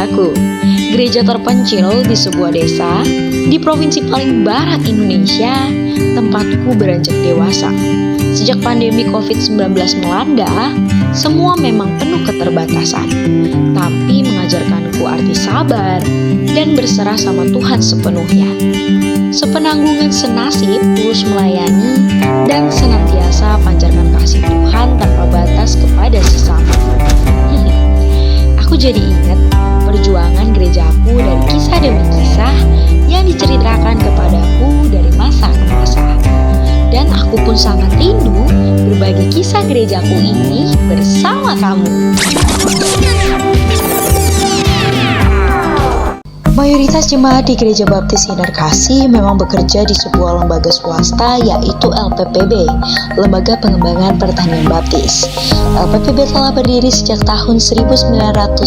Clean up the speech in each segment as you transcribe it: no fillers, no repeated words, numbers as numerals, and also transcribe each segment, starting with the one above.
gerejaku. Gereja terpencil di sebuah desa di provinsi paling barat Indonesia, tempatku beranjak dewasa. Sejak pandemi COVID-19 melanda, semua memang penuh keterbatasan. Tapi mengajarkanku arti sabar dan berserah sama Tuhan sepenuhnya. Sepenanggungan senasib, tulus melayani, dan senantiasa pancarkan kasih Tuhan tanpa batas kepada sesama. Aku jadi ingat perjuangan gerejaku dari kisah demi kisah yang diceritakan kepadaku dari masa ke masa. Dan aku pun sangat rindu berbagi kisah gerejaku ini bersama kamu. Mayoritas jemaat di Gereja Baptis Sinar Kasih memang bekerja di sebuah lembaga swasta, yaitu LPPB, Lembaga Pengembangan Pertanian Baptis. LPPB telah berdiri sejak tahun 1988,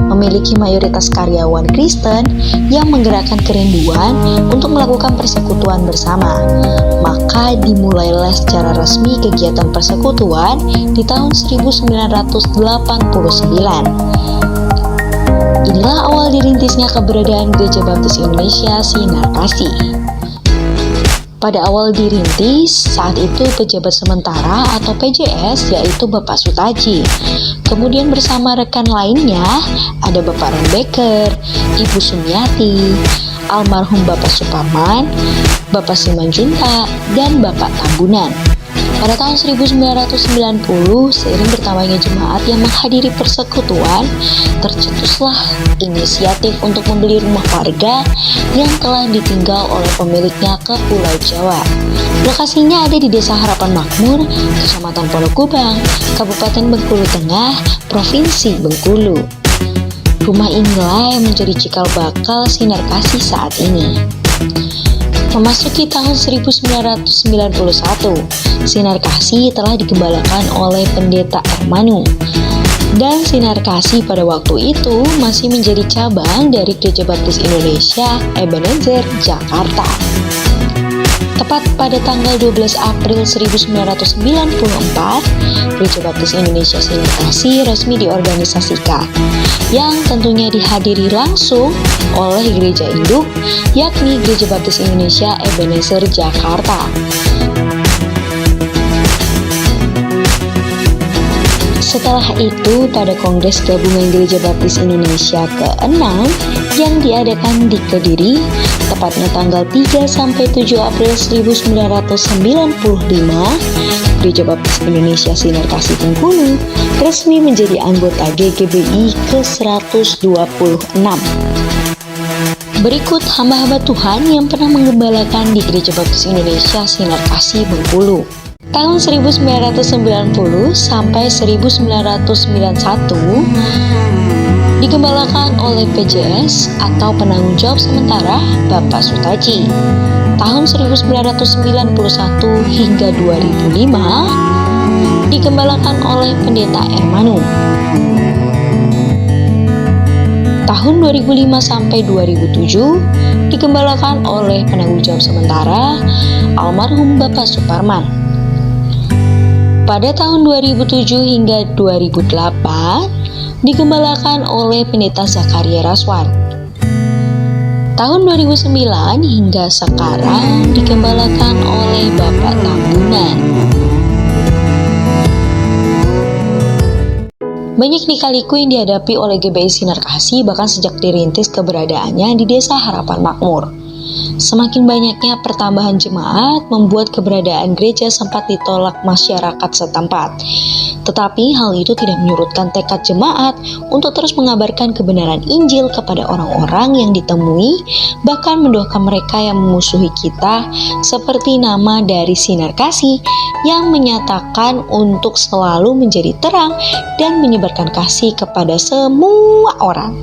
memiliki mayoritas karyawan Kristen yang menggerakkan kerinduan untuk melakukan persekutuan bersama. Maka dimulailah secara resmi kegiatan persekutuan di tahun 1989. Inilah awal dirintisnya keberadaan Gereja Baptis Indonesia Sinar Kasih. Pada awal dirintis, saat itu pejabat sementara atau PJS yaitu Bapak Sutaji. Kemudian bersama rekan lainnya ada Bapak Ron Becker, Ibu Sumiati, almarhum Bapak Suparman, Bapak Simanjunta, dan Bapak Tambunan. Pada tahun 1990, seiring bertambahnya jemaat yang menghadiri persekutuan, tercetuslah inisiatif untuk membeli rumah warga yang telah ditinggal oleh pemiliknya ke Pulau Jawa. Lokasinya ada di Desa Harapan Makmur, Kecamatan Polokubang, Kabupaten Bengkulu Tengah, Provinsi Bengkulu. Rumah inilah yang menjadi cikal bakal Sinar Kasih saat ini. Memasuki tahun 1991, Sinar Kasih telah digembalakan oleh Pendeta Ermanu. Dan Sinar Kasih pada waktu itu masih menjadi cabang dari Gereja Baptis Indonesia Ebenezer, Jakarta. Tepat pada tanggal 12 April 1994, Gereja Baptis Indonesia Sinar Kasih resmi diorganisasikan, yang tentunya dihadiri langsung oleh gereja induk, yakni Gereja Baptis Indonesia Ebenezer, Jakarta. Setelah itu, pada Kongres Gabungan Gereja Baptis Indonesia ke-6 yang diadakan di Kediri, tepatnya tanggal 3-7 April 1995, Gereja Baptis Indonesia Sinar Kasih Bengkulu resmi menjadi anggota GGBI ke-126. Berikut hamba-hamba Tuhan yang pernah menggembalakan di Gereja Baptis Indonesia Sinar Kasih Bengkulu. Tahun 1990 sampai 1991 digembalakan oleh PJS atau penanggung jawab sementara Bapak Sutaji. Tahun 1991 hingga 2005 digembalakan oleh Pendeta Ermanu. Tahun 2005 sampai 2007 digembalakan oleh penanggung jawab sementara almarhum Bapak Suparman. Pada tahun 2007 hingga 2008 digembalakan oleh Pendeta Zakaria Raswan. Tahun 2009 hingga sekarang digembalakan oleh Bapak Tambunan. Banyak lika-liku yang dihadapi oleh GBI Sinar Kasih bahkan sejak dirintis keberadaannya di Desa Harapan Makmur. Semakin banyaknya pertambahan jemaat membuat keberadaan gereja sempat ditolak masyarakat setempat. Tetapi hal itu tidak menyurutkan tekad jemaat untuk terus mengabarkan kebenaran Injil kepada orang-orang yang ditemui, bahkan mendoakan mereka yang memusuhi kita, seperti nama dari Sinar Kasih yang menyatakan untuk selalu menjadi terang dan menyebarkan kasih kepada semua orang.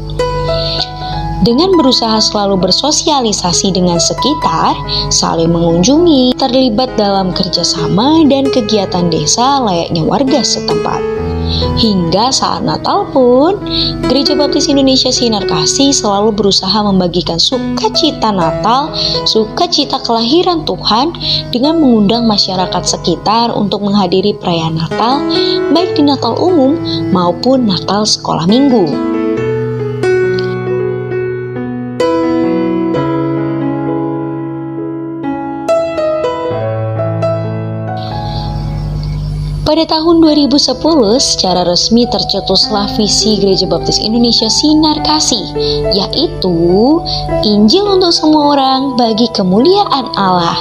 Dengan berusaha selalu bersosialisasi dengan sekitar, saling mengunjungi, terlibat dalam kerjasama dan kegiatan desa layaknya warga setempat. Hingga saat Natal pun, Gereja Baptis Indonesia Sinar Kasih selalu berusaha membagikan sukacita Natal, sukacita kelahiran Tuhan dengan mengundang masyarakat sekitar untuk menghadiri perayaan Natal, baik di Natal umum maupun Natal sekolah minggu. Pada tahun 2010, secara resmi tercetuslah visi Gereja Baptis Indonesia Sinar Kasih, yaitu Injil untuk semua orang bagi kemuliaan Allah,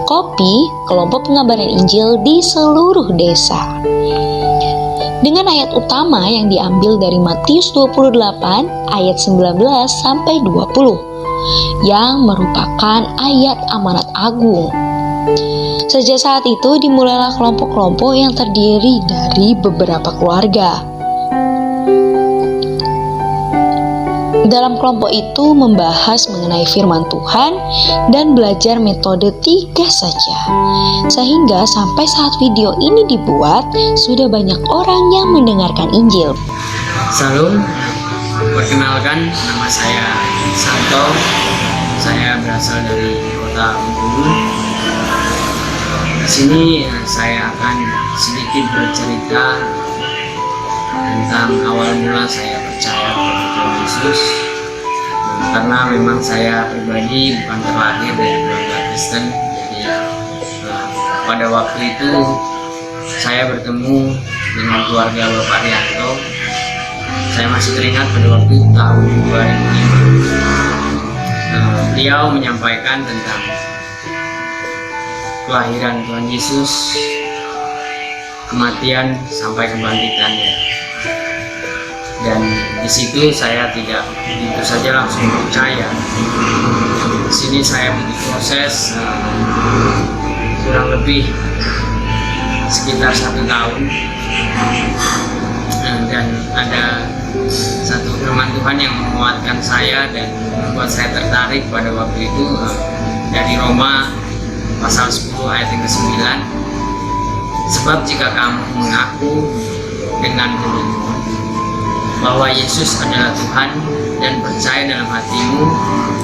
KOPI, Kelompok Pengabaran Injil di seluruh desa. Dengan ayat utama yang diambil dari Matius 28 ayat 19 sampai 20, yang merupakan ayat amanat agung. Sejak saat itu dimulailah kelompok-kelompok yang terdiri dari beberapa keluarga. Dalam kelompok itu membahas mengenai firman Tuhan dan belajar metode 3 saja. Sehingga sampai saat video ini dibuat, sudah banyak orang yang mendengarkan Injil. Salam, perkenalkan nama saya Santo. Saya berasal dari kota Bengkulu. Di sini saya akan sedikit bercerita tentang awal mula saya percaya kepada Tuhan Yesus. Karena memang saya pribadi bukan terlahir dari keluarga Kristen, jadi pada waktu itu saya bertemu dengan keluarga Bapak Rianto. Saya masih teringat pada waktu tahun 2005. Beliau menyampaikan tentang kelahiran Tuhan Yesus, kematian sampai kebangkitannya. Dan di situ saya tidak begitu saja langsung percaya. Di sini saya butuh proses kurang lebih sekitar 1 tahun. Dan ada satu firman Tuhan yang menguatkan saya dan membuat saya tertarik pada waktu itu, dari Roma pasal 10 ayat yang ke-9. Sebab jika kamu mengaku dengan mulutmu bahwa Yesus adalah Tuhan dan percaya dalam hatimu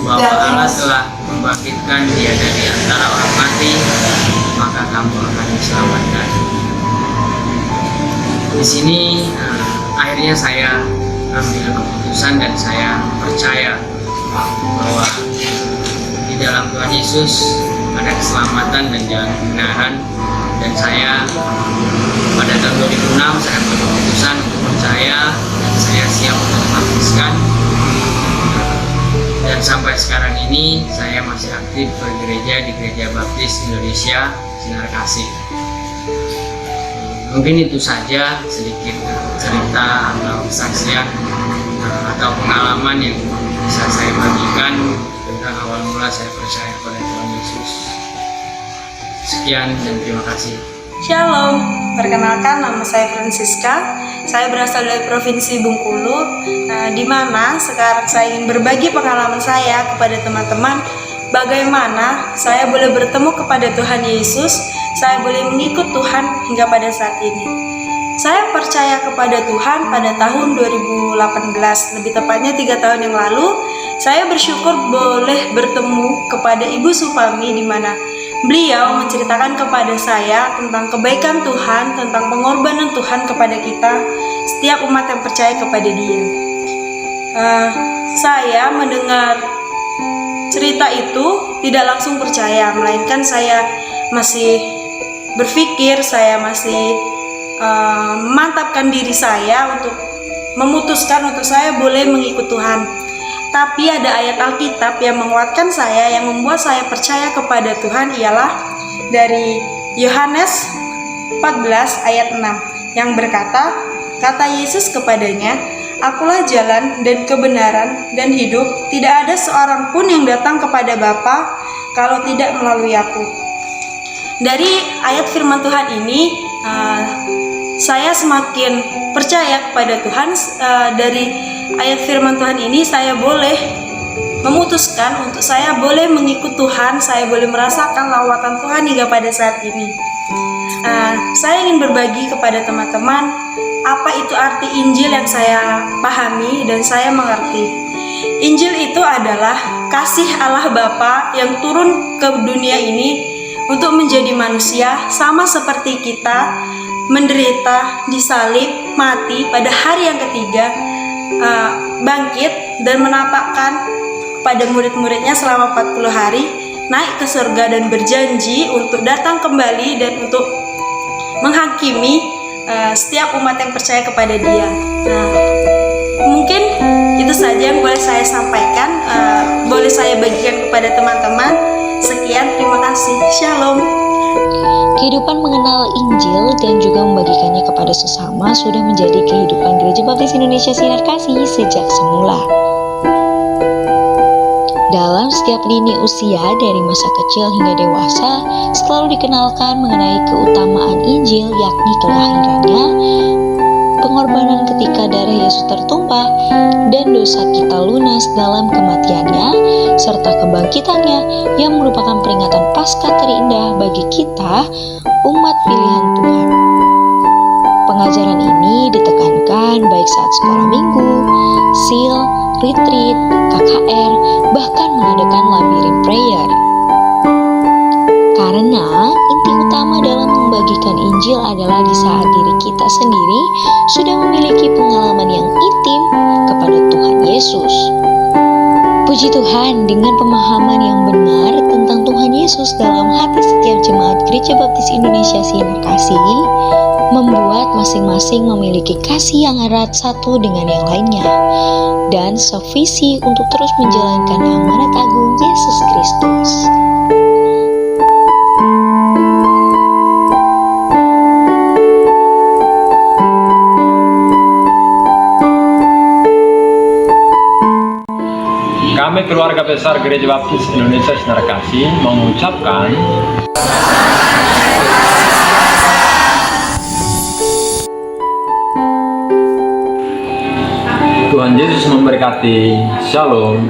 bahwa Allah telah membangkitkan Dia dari antara orang mati, maka kamu akan diselamatkan. Di sini akhirnya saya ambil keputusan dan saya percaya bahwa di dalam Tuhan Yesus ada keselamatan dan jalan kebenaran. Dan saya pada tahun 2006 saya ambil keputusan untuk percaya dan saya siap untuk menghabiskan. Dan sampai sekarang ini saya masih aktif bergereja di Gereja Baptis Indonesia Sinar Kasih. Mungkin itu saja sedikit cerita atau kesaksian atau pengalaman yang bisa saya bagikan tentang awal mula saya percaya kepada Tuhan Yesus. Sekian dan terima kasih. Shalom, perkenalkan nama saya Francisca. Saya berasal dari Provinsi Bengkulu, di mana sekarang saya ingin berbagi pengalaman saya kepada teman-teman. Bagaimana saya boleh bertemu kepada Tuhan Yesus, saya boleh mengikut Tuhan hingga pada saat ini. Saya percaya kepada Tuhan pada tahun 2018, lebih tepatnya 3 tahun yang lalu. Saya bersyukur boleh bertemu kepada Ibu Supami, di mana beliau menceritakan kepada saya tentang kebaikan Tuhan, tentang pengorbanan Tuhan kepada kita, setiap umat yang percaya kepada Dia. Saya mendengar cerita itu tidak langsung percaya, melainkan saya masih berpikir, saya masih memantapkan diri saya untuk memutuskan untuk saya boleh mengikut Tuhan. Tapi ada ayat Alkitab yang menguatkan saya, yang membuat saya percaya kepada Tuhan, ialah dari Yohanes 14 ayat 6 yang berkata, kata Yesus kepadanya, Akulah jalan dan kebenaran dan hidup, tidak ada seorang pun yang datang kepada Bapa kalau tidak melalui aku. Dari ayat firman Tuhan ini, saya semakin percaya kepada Tuhan. Dari ayat firman Tuhan ini saya boleh memutuskan untuk saya boleh mengikut Tuhan, saya boleh merasakan lawatan Tuhan hingga pada saat ini. Saya ingin berbagi kepada teman-teman apa itu arti Injil yang saya pahami dan saya mengerti. Injil itu adalah kasih Allah Bapa yang turun ke dunia ini untuk menjadi manusia, sama seperti kita, menderita, disalib, mati, pada hari yang ketiga bangkit dan menampakkan kepada murid-muridnya selama 40 hari, naik ke surga dan berjanji untuk datang kembali dan untuk menghakimi setiap umat yang percaya kepada Dia. Nah, mungkin itu saja yang boleh saya sampaikan, boleh saya bagikan kepada teman-teman. Sekian, terima kasih. Shalom. Kehidupan mengenal Injil dan juga membagikannya kepada sesama sudah menjadi kehidupan Gereja Baptis Indonesia Sinar Kasih sejak semula. Dalam setiap lini usia dari masa kecil hingga dewasa selalu dikenalkan mengenai keutamaan Injil, yakni kelahirannya, pengorbanan ketika darah Yesus tertumpah, dan dosa kita lunas dalam kematiannya, serta kebangkitannya yang merupakan peringatan Paskah terindah bagi kita, umat pilihan Tuhan. Pengajaran ini ditekankan baik saat sekolah minggu, SIL, retreat, KKR, bahkan mengadakan labirin prayer. Karena inti utama dalam membagikan Injil adalah di saat diri kita sendiri sudah memiliki pengalaman yang intim kepada Tuhan Yesus. Puji Tuhan, dengan pemahaman yang benar tentang Tuhan Yesus dalam hati setiap jemaat Gereja Baptis Indonesia Sinar Kasih, membuat masing-masing memiliki kasih yang erat satu dengan yang lainnya, dan sevisi untuk terus menjalankan amanat agung Yesus Kristus. Kami keluarga besar Gereja Baptis Indonesia Sinar Kasih mengucapkan Tuhan Yesus memberkati. Shalom.